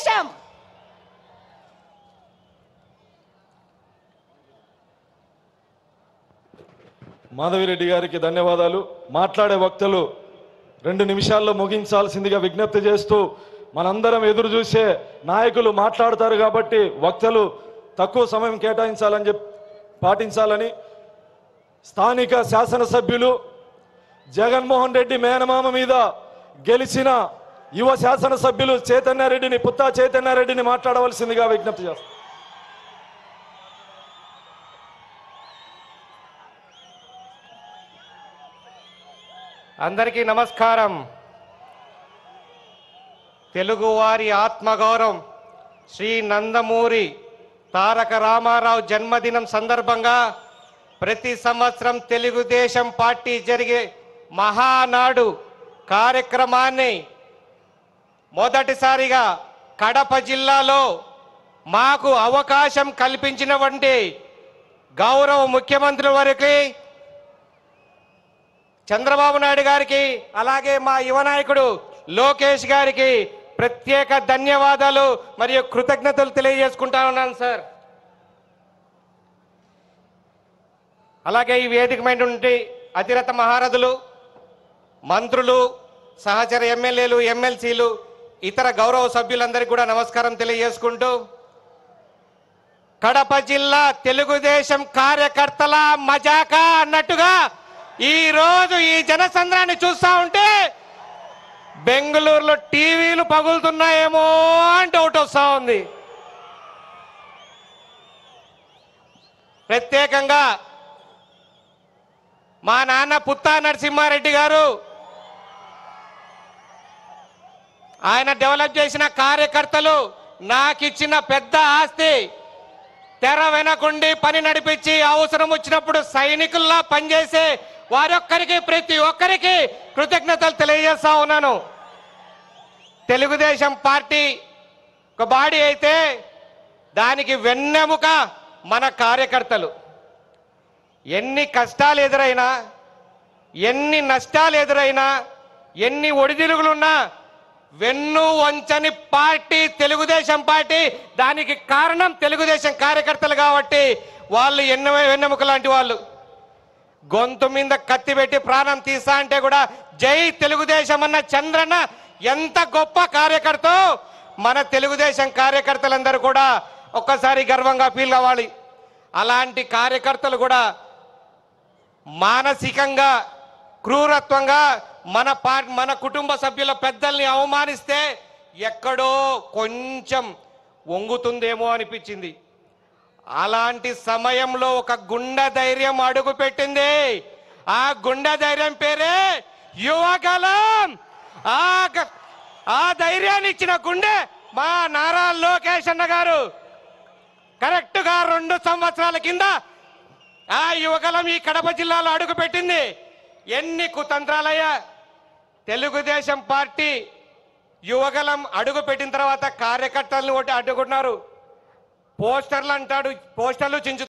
తెలుగుదేశం. మాధవిరెడ్డి గారికి ధన్యవాదాలు. మాట్లాడే వక్తలు 2 నిమిషాల్లో ముగించాల్సిందిగా విజ్ఞప్తి చేస్తూ, మనందరం ఎదురు చూసే నాయకులు మాట్లాడతారు కాబట్టి వక్తలు తక్కువ సమయం కేటాయించాలని పాటించాలని స్థానిక శాసనసభ్యులు జగన్మోహన్ రెడ్డి మేనమామ మీద గెలిచిన యువ శాసనసభ్యులు చైతన్యారెడ్డిని, పుత్తా చైతన్యారెడ్డిని మాట్లాడవలసిందిగా విజ్ఞప్తి చేస్తారు. అందరికీ నమస్కారం. తెలుగువారి ఆత్మగౌరవం శ్రీ నందమూరి తారక రామారావు జన్మదినం సందర్భంగా ప్రతి సంవత్సరం తెలుగుదేశం పార్టీ జరిగే మహానాడు కార్యక్రమాన్ని మొదటిసారిగా కడప జిల్లాలో మాకు అవకాశం కల్పించినటువంటి గౌరవ ముఖ్యమంత్రి వారికి, చంద్రబాబు నాయుడు గారికి, అలాగే మా యువ నాయకుడు లోకేష్ గారికి ప్రత్యేక ధన్యవాదాలు మరియు కృతజ్ఞతలు తెలియజేసుకుంటా ఉన్నాను సార్. అలాగే ఈ వేదికమైనటువంటి అతిరథ మహారథులు, మంత్రులు, సహచర ఎమ్మెల్యేలు, ఎమ్మెల్సీలు, ఇతర గౌరవ సభ్యులందరికీ కూడా నమస్కారం తెలియజేసుకుంటూ, కడప జిల్లా తెలుగుదేశం కార్యకర్తల మజాకా అన్నట్టుగా ఈ రోజు ఈ జనసంద్రాన్ని చూస్తా ఉంటే బెంగళూరులో టీవీలు పగులుతున్నాయేమో అని డౌట్ వస్తా ఉంది. ప్రత్యేకంగా మా నాన్న పుత్తా నరసింహారెడ్డి గారు, ఆయన డెవలప్ చేసిన కార్యకర్తలు నాకిచ్చిన పెద్ద ఆస్తి. తెర వెనకుండి పని నడిపించి అవసరం వచ్చినప్పుడు సైనికుల్లా పనిచేసే వారొక్కరికి, ప్రతి ఒక్కరికి కృతజ్ఞతలు తెలియజేస్తా ఉన్నాను. తెలుగుదేశం పార్టీ ఒక బాడీ అయితే దానికి వెన్నెముక మన కార్యకర్తలు. ఎన్ని కష్టాలు ఎదురైనా, ఎన్ని నష్టాలు ఎదురైనా, ఎన్ని ఒడిదుడుకులున్నా వెన్ను వంచని పార్టీ తెలుగుదేశం పార్టీ. దానికి కారణం తెలుగుదేశం కార్యకర్తలు కాబట్టి వాళ్ళు వెన్నెముక లాంటి వాళ్ళు. గొంతు మీద కత్తి పెట్టి ప్రాణం తీస్తా అంటే కూడా జై తెలుగుదేశం అన్న చంద్రన్న ఎంత గొప్ప కార్యకర్త. మన తెలుగుదేశం కార్యకర్తలందరూ కూడా ఒక్కసారి గర్వంగా ఫీల్ అవ్వాలి. అలాంటి కార్యకర్తలు కూడా మానసికంగా క్రూరత్వంగా మన కుటుంబ సభ్యుల పెద్దల్ని అవమానిస్తే ఎక్కడో కొంచెం వంగుతుందేమో అనిపించింది. అలాంటి సమయంలో ఒక గుండె ధైర్యం అడుగు పెట్టింది. ఆ గుండె ధైర్యం పేరే యువగలం. ఆ ధైర్యాన్ని ఇచ్చిన గుండె మా నారా లోకేష్ అన్న గారు. కరెక్ట్ గా 2 సంవత్సరాల కింద ఆ యువగలం ఈ కడప జిల్లాలో అడుగు పెట్టింది. ఎన్ని కుతంత్రాలయ్యా! తెలుగుదేశం పార్టీ యువగలం అడుగు పెట్టిన తర్వాత కార్యకర్తలను అడ్డుకున్నారు. పోస్టర్లు అంటాడు, పోస్టర్లు చించు